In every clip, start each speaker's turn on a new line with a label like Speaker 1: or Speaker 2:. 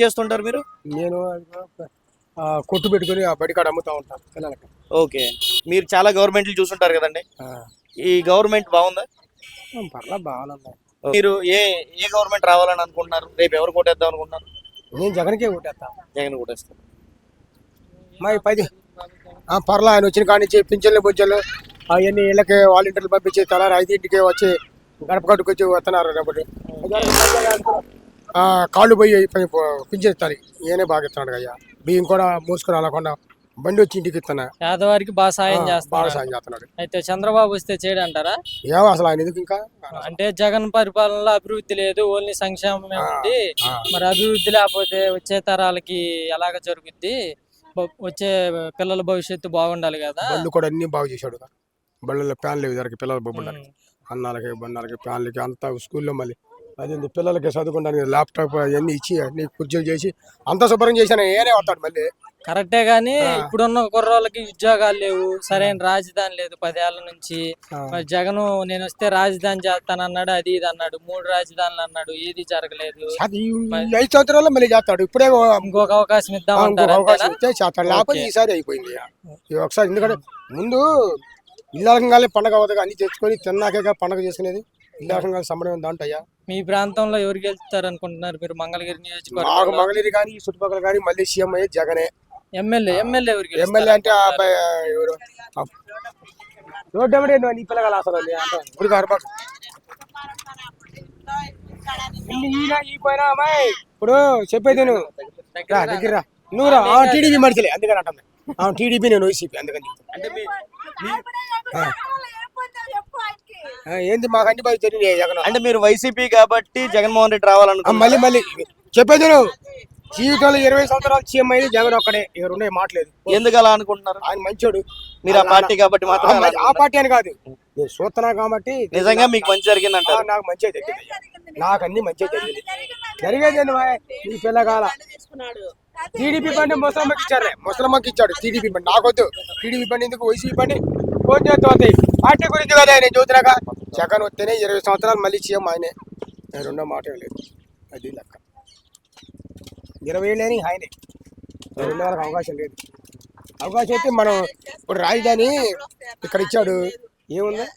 Speaker 1: చేస్తుంటారు మీరు?
Speaker 2: నేను కొట్టు పెట్టుకుని ఆ బడి కాడ అమ్ముతా ఉంటాను పిల్లలకి.
Speaker 1: ఓకే, మీరు చాలా గవర్నమెంట్లు చూసుంటారు కదండి, ఈ గవర్నమెంట్ బాగుందా?
Speaker 2: పర్లా బాగానే.
Speaker 1: మీరు ఏ ఏ గవర్నమెంట్ రావాలని అనుకుంటున్నారు? రేపు ఎవరు కోటేద్దాం అనుకుంటున్నారు?
Speaker 2: నేను జగన్కే కొట్టేస్తా.
Speaker 1: జగన్ కోటేస్తారు.
Speaker 2: మా 10 పర్లా ఆయన వచ్చిన కాడి నుంచి పింఛన్లు బొజ్జలు అవన్నీ ఇళ్ళకి వాలంటీర్లు పంపించి తల 5ంటికి వచ్చి గడప గడుకొచ్చి వస్తున్నారు కాబట్టి కాళ్ళు పోయి పింఛన్ ఇస్తాను. ఈయనే బాగా ఇస్తున్నాడు అయ్యా. బియ్యం కూడా మోసుకుని రాకుండా బండి వచ్చి ఇంటికి ఇస్తున్నా.
Speaker 3: పేదవారికి బాగా సాయం
Speaker 2: చేస్తున్నాడు.
Speaker 3: అయితే చంద్రబాబు వస్తే చేయడంటారా?
Speaker 2: ఏమో అసలు ఆయన ఎందుకు ఇంకా
Speaker 3: అంటే జగన్ పరిపాలనలో అభివృద్ధి లేదు, ఓన్లీ సంక్షేమమే ఉంది. మరి అభివృద్ధి లేకపోతే వచ్చే తరాలకి ఎలాగ జరుగుద్ది? వచ్చే పిల్లల భవిష్యత్తు బాగుండాలి కదా.
Speaker 2: బళ్ళు కూడా అన్ని బాగు చేశాడు. బళ్ళలో ఫ్యాన్లు లేవు పిల్లల బొబ్బులకి, అన్నాలకి బన్నాలకి ఫ్యాన్లకి అంతా స్కూల్లో మళ్ళీ అది పిల్లలకి చదువుకోవడానికి ల్యాప్టాప్ అవన్నీ ఇచ్చి అన్ని కుర్చీలు చేసి అంతా శుభ్రం చేశాను. ఏనే వస్తాడు మళ్ళీ.
Speaker 3: కరెక్టే గానీ ఇప్పుడున్న కుర్రోళ్ళకి ఉద్యోగాలు లేవు, సరైన రాజధాని లేదు 10 ఏళ్ల నుంచి. మరి జగన్ నేను వస్తే రాజధాని చేస్తానన్నాడు, అది ఇది అన్నాడు, 3 రాజధానులు అన్నాడు, ఏది జరగలేదు.
Speaker 2: 5 సంవత్సరాల్లో మళ్ళీ చేస్తాడు. ఇప్పుడే
Speaker 3: ఇంకొక అవకాశం ఇద్దాం,
Speaker 2: అవకాశం ఇస్తే చేస్తాడు. లేకపోతే ఈసారి అయిపోయింది ఒకసారి. ఎందుకంటే ముందు ఇల్లాకంగానే పండగ అవుతుంది, అన్ని తెచ్చుకొని తిన్నాక పండగ చేసుకునేది. ఇల్లాకంగా సంబరం దాంటయ్యా.
Speaker 3: మీ ప్రాంతంలో ఎవరు గెలుస్తారు అనుకుంటున్నారు మీరు? మంగళగిరి నియోజకవర్గం.
Speaker 2: మాకు మంగళగిరి కానీ చుట్టుపక్కల కానీ మళ్ళీ సీఎం అయ్యే జగనే.
Speaker 3: ఎమ్మెల్యే ఎవరికి?
Speaker 2: ఎమ్మెల్యే అంటే ఎవరు రోడ్డు ఎమ్మడే నీ పిల్లగాలు అసలు పోయినా అమ్మాయి. ఇప్పుడు చెప్పేది నువ్వు దగ్గర నువ్వు టీడీపీ మడిచలే అందుకని అంటుంది. టీడీపీ నేను వైసీపీ అందుకని. ఏంది మాకు అన్ని బాగా తెలియదు జగన్.
Speaker 1: అంటే మీరు వైసీపీ కాబట్టి జగన్మోహన్ రెడ్డి రావాలనుకుంటున్నారు.
Speaker 2: మళ్ళీ చెప్పేది నువ్వు జీవితంలో 20 సంవత్సరాలు సీఎం అయ్యి జగన్ ఒక్కడే, ఎవరు మాట్లేదు.
Speaker 1: ఎందుకు అలా అనుకుంటున్నారు?
Speaker 2: ఆయన మంచోడు.
Speaker 1: మీరు ఆ పార్టీ కాబట్టి మాత్రం?
Speaker 2: ఆ పార్టీ అని కాదు, నేను చూస్తున్నా కాబట్టి.
Speaker 1: నిజంగా మీకు మంచి జరిగిందంట?
Speaker 2: నాకు మంచిగా జరిగింది. నాకు అన్ని మంచిగా జరిగింది. జరిగేది ఈ పిల్లగాల టీడీపీ బండి ముసలమ్మకి ఇచ్చారు. ముసలమ్మకి ఇచ్చాడు టీడీపీ బండి. నాకొద్దు టీడీపీ బండి, ఎందుకు వైసీపీ బండి ఫోన్ చేస్తుంది. పార్టీ గురించి కదా ఆయన చూస్తున్నాక. జగన్ వస్తేనే 20 సంవత్సరాలు మళ్ళీ సీఎం ఆయనే, రెండో మాట లేదు. అది లెక్క. 20 ఏళ్ళని ఆయనే, రెండో వాళ్ళకి అవకాశం లేదు. అవకాశం అయితే మనం ఇప్పుడు రాజధాని ఇక్కడ ఇచ్చాడు. ఏముంది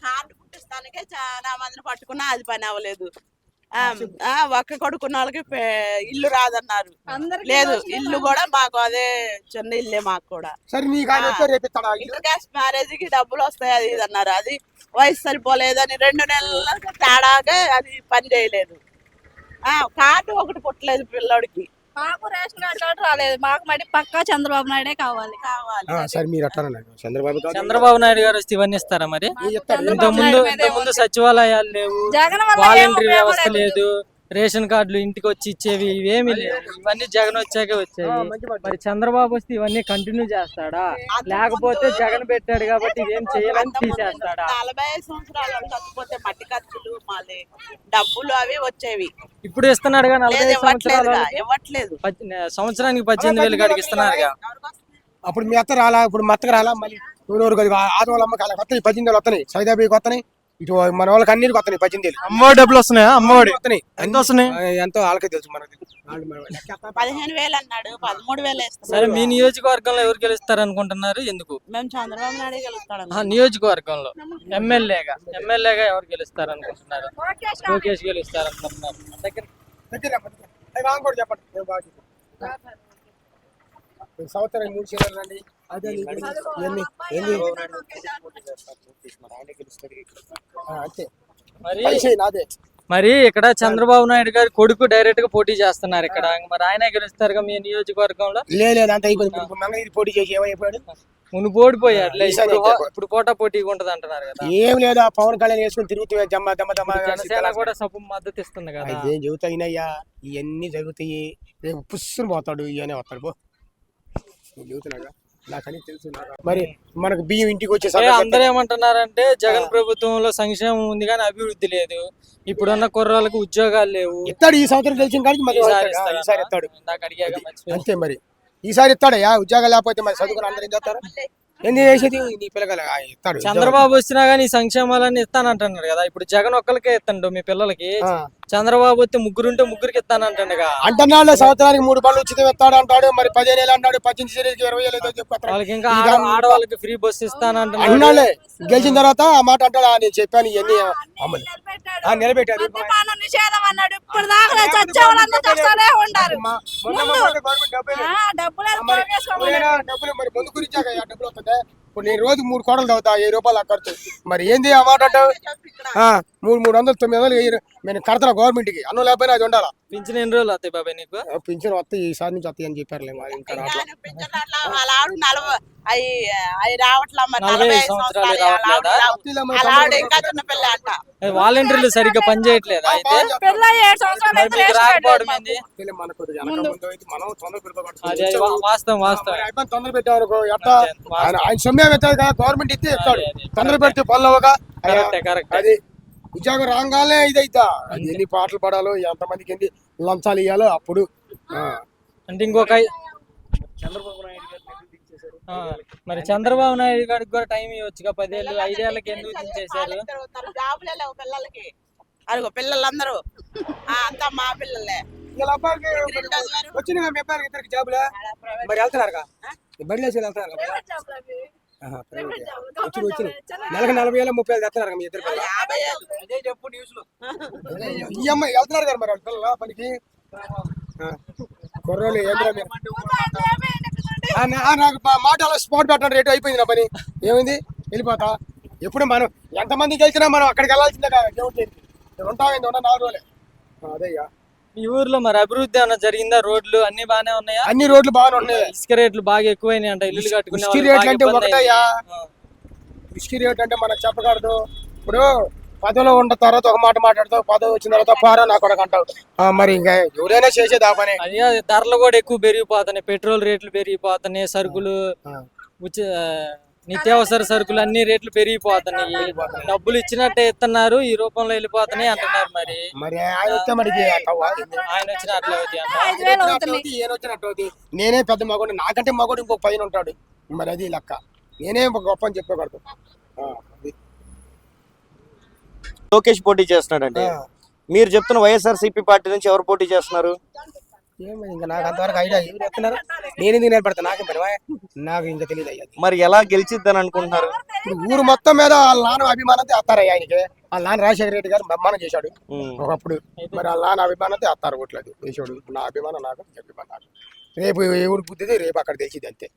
Speaker 4: కార్డు పుట్టిస్తానికే చాలా మందిని పట్టుకున్నా అది పని అవ్వలేదు. ఒక్క కొడుకున్న వాళ్ళకి ఇల్లు రాదన్నారు. లేదు, ఇల్లు కూడా మాకు అదే చిన్న ఇల్లే మాకు కూడా. మ్యారేజ్ కి డబ్బులు వస్తాయి అది ఇది అన్నారు. అది వయసు సరిపోలేదని 2 నెలల తేడాగా అది పని చేయలేదు. కార్డు ఒకటి పుట్టలేదు పిల్లోడికి.
Speaker 5: మాకు రేషన్ కార్డు రాలేదు. మాకు మరి పక్కా చంద్రబాబు నాయుడే కావాలి.
Speaker 3: చంద్రబాబు నాయుడు గారు వస్తే ఇవన్నీ ఇస్తారా? మరి ఇంత ముందు సచివాలయాలు లేవు, వాలంటరీ వ్యవస్థ లేదు, రేషన్ కార్డులు ఇంటికి వచ్చి ఇచ్చేవి ఇవేమి లేవు. ఇవన్నీ జగన్ వచ్చాకే వచ్చాయి. మరి చంద్రబాబు వస్తే ఇవన్నీ కంటిన్యూ చేస్తాడా, లేకపోతే జగన్ పెట్టాడు కాబట్టి ఇవేం చేయాలని తీసేస్తాడా?
Speaker 4: 45 సంవత్సరాలు చచ్చిపోతే మట్టి ఖర్చులు మళ్ళీ డబ్బులు అవి వచ్చేవి.
Speaker 3: ఇప్పుడు ఇస్తున్నాడు కదా 45 సంవత్సరాలు
Speaker 4: ఇవ్వట్లేదు.
Speaker 3: సంవత్సరానికి 18,000 కాడికి ఇస్తున్నారుగా.
Speaker 2: అప్పుడు మీ అత్త రాలా, ఇప్పుడు మా అత్తకు రాలా. మళ్ళీ ఆదవాళ్ళ అమ్మకి వస్తాయి 18,000 వస్తున్నాయి. సైదాబీకి వస్తున్నాయి. ఇటు మన వాళ్ళకి అన్నిటికి వస్తున్నాయి 18,000.
Speaker 3: అమ్మఒడి డబ్బులు వస్తున్నాయా? అమ్మఒడి వస్తున్నాయి. ఎంత వస్తున్నాయి?
Speaker 2: ఎంతో వాళ్ళకే తెలుసు, మనకి
Speaker 4: 15,000 అన్నాడు, 13,000 ఇస్తాడు.
Speaker 3: సరే, మీ నియోజకవర్గంలో ఎవరు గెలుస్తారు అనుకుంటున్నారు? ఎందుకు?
Speaker 4: మేము చంద్రబాబు నాయుడు గెలుస్తాడు.
Speaker 3: నియోజకవర్గంలో ఎమ్మెల్యేగా ఎవరు గెలుస్తారు అనుకుంటున్నారు? లోకేష్ గెలుస్తారు అనుకుంటున్నారు.
Speaker 2: సంవత్సరం 3 సీట్లు రండి. అదే
Speaker 3: మరి ఇక్కడ చంద్రబాబు నాయుడు గారి కొడుకు డైరెక్ట్ గా పోటీ చేస్తున్నారు ఇక్కడ. మరి ఆయన గెలుస్తారు మీ నియోజకవర్గంలో?
Speaker 2: లేదు, అంత అయిపోయింది. పోటీ చేసి ఏమైపోయాడు,
Speaker 3: మునుపు ఓడిపోయాడు. ఇప్పుడు పోటా పోటీగా ఉంటది అంటున్నారు కదా.
Speaker 2: ఏం లేదు, ఆ పవన్ కళ్యాణ్ వేసుకుని తిరుగుతూ
Speaker 3: జనసేన కూడా సభ మద్దతు ఇస్తుంది కదా.
Speaker 2: ఏం చెబుతాయినయ్యా, ఇవన్నీ జరుగుతాయి. రేపు పుస్సును పోతాడు, ఇవన్నీ వస్తాడు. పో చెబుతున్నాగా, నాకని తెలుసు. మరి మనకు బియ్యం ఇంటికి వచ్చే
Speaker 3: అందరూ ఏమంటున్నారంటే జగన్ ప్రభుత్వంలో సంక్షేమం ఉంది కానీ అభివృద్ధి లేదు, ఇప్పుడున్న కుర్రాలకు ఉద్యోగాలు లేవు.
Speaker 2: ఇస్తాడు ఈ సంవత్సరం తెలిసిన కానీ ఈసారి ఇస్తాడు. అంతే, మరి ఈసారి ఇస్తాడయ్యా. ఉద్యోగాలు లేకపోతే మరి చదువుకుని అందరూ ఏం చేస్తారు? ఎందుకు చేసేది నీ పిల్లగాలు ఇస్తాడు
Speaker 3: చంద్రబాబు వచ్చినా గానీ ఈ సంక్షేమాలన్నీ ఇస్తానంటున్నాడు కదా. ఇప్పుడు జగన్ ఒక్కరికే ఇస్తాడు మీ పిల్లలకి.
Speaker 2: ఆ.
Speaker 3: చంద్రబాబు వస్తే ముగ్గురుంటే ముగ్గురికి ఇస్తానంటాడుగా.
Speaker 2: అంటున్నాడు సంవత్సరానికి 3 పనులు ఉచితం ఇస్తాడు అంటాడు. మరి 15 ఏళ్ళు అంటాడు, 18 సీరియల్కి 20 ఏళ్ళు ఏదో చెప్పుకొస్తాడు.
Speaker 3: వాళ్ళకి ఇంకా ఆడవాళ్ళకి ఫ్రీ బస్సు ఇస్తానంటున్నాడు.
Speaker 2: అన్నాళ్ళే గెలిచిన తర్వాత ఆ మాట అంటాడు. నేను చెప్పాను ఇవన్నీ అమలు నిలబెట్టారు.
Speaker 5: మద్యపానం నిషేధం అన్నాడు. ఇప్పుడు దాకా చచ్చే వాళ్ళంతా చస్తూనే ఉంటారు. డబ్బులు
Speaker 2: డబ్బులు మరి ముందు గురించి డబ్బులు వస్తుందా? ఇప్పుడు నేను రోజు 3 కోడలు తాగుతా, 1000 రూపాయలు నాకు ఖర్చు. మరి ఏంది ఆ మాట అంటావు? 300 900 1000 నేను కడతాను గవర్నమెంట్కి. అన్నం లేకపోయినా అది ఉండాలా.
Speaker 3: పింఛన్ ఎన్ని రోజులు వస్తాయి బాబాయ్ నీకు?
Speaker 2: పింఛన్ వస్తాయి ఈసారి నుంచి వస్తాయి అని చెప్పారులే. మరి ఇంకా రావట్లా.
Speaker 4: వాళ్ళ ఆవిడ 40 అవి రావట్లా మరి
Speaker 3: 45
Speaker 4: 45
Speaker 3: సంవత్సరాలు
Speaker 4: సంవత్సరాలు
Speaker 3: రావట్లేదా?
Speaker 4: వాళ్ళ ఆవిడ ఇంకా చిన్న పిల్ల అంట.
Speaker 3: వాలంటీర్లు సరిగ్గా పని చేయట్లేదా అయితే?
Speaker 5: పిల్ల 7 సంవత్సరాలు
Speaker 3: మరి
Speaker 5: అయితే
Speaker 3: మీకు రాకపోవడం ఏంది?
Speaker 2: మనకు ముందు అయితే మనం తొందర
Speaker 3: అది వాస్తవం వాస్తవం.
Speaker 2: అయిపోయి తొందర పెట్టామనుకో ఎట్టా ఆయన సొమ్మే పెట్టాడు కదా, గవర్నమెంట్ ఇస్తే ఇస్తాడు. తొందర పెడితే పనులు అవ్వగా
Speaker 3: కరెక్టే కరెక్ట్.
Speaker 2: అది ఉద్యోగం రాగానే ఇదైతా. అది ఎన్ని పాటలు పడాలో, ఎంతమందికి ఎన్ని లంచాలు ఇవ్వాలో అప్పుడు.
Speaker 3: అంటే ఇంకొక మరి చంద్రబాబు నాయుడు గారికి కూడా టైం ఇవ్వచ్చుగా. 10 ఏళ్ళు 5 ఏళ్ళకి ఎందుకు దించేశారు?
Speaker 4: జాబులే లేవు పిల్లలకి. అదిగో పిల్లలందరూ అంతా మా పిల్లలే.
Speaker 2: వీళ్ళ అబ్బాయికి వచ్చిన మీ అబ్బాయికి ఇద్దరికి జాబులా మరి వెళ్తున్నారుగా? బడిలేసి వెళ్తున్నారు కదా. వచ్చి నెలకు 40,000 30,000 తెస్తున్నారు మీ ఇద్దరు పిల్లలు.
Speaker 4: 50
Speaker 2: ఈ అమ్మాయి వెళ్తున్నారు కదా మరి వాళ్ళ పిల్లలు పనికి. కుర్రోళ్ళు ఏంద్రా మీరు? నాకు మాట అలా స్పాట్ పెట్టడం రేటు అయిపోయింది నా పని. ఏమైంది వెళ్ళిపోతా. ఎప్పుడు మనం ఎంతమంది గెలిచినా మనం అక్కడికి వెళ్ళాల్సిందే కదా. ఉంటామైంది ఉన్న 4 రోజులే. అదేయ్యా.
Speaker 3: ఈ ఊర్లో మరి అభివృద్ధి ఏమైనా జరిగిందా? రోడ్లు అన్ని బాగానే ఉన్నాయా?
Speaker 2: అన్ని రోడ్లు బాగానే ఉన్నాయి.
Speaker 3: ఇసుక రేట్లు బాగా ఎక్కువైనాయి అంట. ఇల్లు కట్టుకునే
Speaker 2: ఇసుక రేట్లు అంటే ఒకటయ్యా. ఇసుక రేట్ అంటే మనకు చెప్పకూడదు. ఇప్పుడు పదవిలో ఉన్న తర్వాత ఒక మాట మాట్లాడతావు, పదవి వచ్చిన తర్వాత పారా నాకు ఒకటి అంటావు. మరి ఇంకా ఎవరైనా చేసేది ఆ పని.
Speaker 3: అయ్యా ధరలు కూడా ఎక్కువ పెరిగిపోతున్నాయి. పెట్రోల్ రేట్లు పెరిగిపోతున్నాయి. సరుకులు నిత్యావసర సరుకులు అన్ని రేట్లు పెరిగిపోతున్నాయి. డబ్బులు ఇచ్చినట్టే ఇస్తున్నారు, ఈ రూపంలో వెళ్ళిపోతున్నాయి అంటున్నారు. మరి
Speaker 2: ఆయన వస్తే మరి
Speaker 3: ఆయన వచ్చిన అట్లా
Speaker 2: వచ్చినట్టు నేనే పెద్ద మగోడు, నాకంటే మగోడు ఇంకో పైన ఉంటాడు. మరి అది లెక్క. నేనే గొప్ప అని చెప్పకూడదు.
Speaker 1: లోకేష్ పోటీ చేస్తున్నాడండి. మీరు చెప్తున్న వైఎస్ఆర్సీపీ పార్టీ నుంచి ఎవరు పోటీ చేస్తున్నారు?
Speaker 2: ఇంకా నాకు అంతవరకు ఐడియా ఎవరు చెప్తున్నారు. నేను ఎందుకు నేర్పడతా? నాకేం పని, నాకు ఇంకా తెలియదు అయ్యా.
Speaker 1: మరి ఎలా గెలిచిద్దని అనుకుంటున్నారు?
Speaker 2: ఊరు మొత్తం మీద వాళ్ళ నాన్న అభిమానంతో వస్తారయ్యా ఆయనకి. వాళ్ళ నాన్న రాజశేఖర రెడ్డి గారు బ్రహ్మానం చేశాడు ఒకప్పుడు. మరి వాళ్ళ నాన్న అభిమానంతో వస్తారు ఓట్లేదు వేసాడు. నా అభిమానం నాకు, అభిమానం నాకు. రేపు ఎవరు బుద్ధిది రేపు అక్కడ తెలిసింది అంతే.